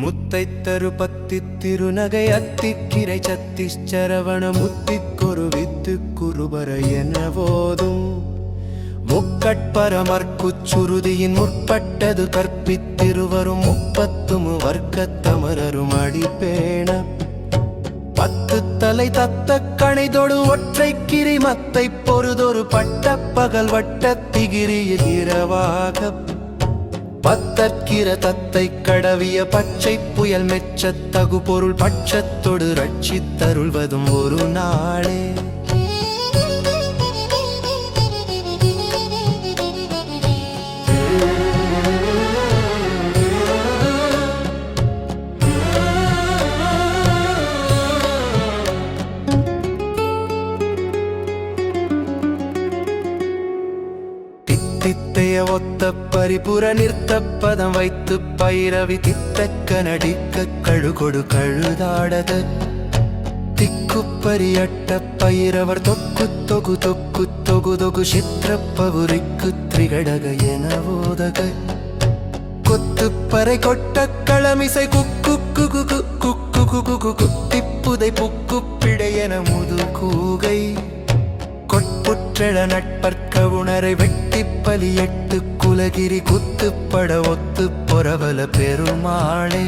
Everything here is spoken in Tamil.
முத்தைத்தரு பத்தித் திருநகை அத்திக்கிரை சத்திச்சரவண முத்திக்கொரு வித்து குருபர என போதும் முக்கட்பரமர்க்குச் சுருதியின் முற்பட்டது கற்பித்திருவரும் முப்பத்துமு வர்க்கத்தமரரும் அடிப்பேண பத்து தலை தத்த கணைதொடு ஒற்றை கிரி மத்தை பொறுதொரு பட்ட பகல் வட்டத்திகிரியில் இரவாக பத்தற்கிற தத்தை கடவிய பச்சை புயல் மெச்சத் தகு பொருள் பட்சத்தொடு ரட்சித்தருள்வதும் ஒரு நாளே. தித்தைய ஒத்த பரிபுர நிறுத்த பதம் வைத்து பைரவி தித்தக்க நடிக்க கழுகொடு கழுதாடது திக்குப்பரியட்ட பைரவர் தொக்கு தொகு தொக்கு தொகு தொகு சித்திரப்பவுரிக்கு திரிகடக என ஓதக கொத்துப்பறை கொட்ட களமிசை குக்கு குகு குக்கு குகு குத்திப்புதை புக்கு பிடையென முது கூகை கொட்புற்றெழ நட்பற்க உணரை வெட்டி பலியெட்டு குலகிரி குத்துப்பட ஒத்து பொறவல பெருமாளே.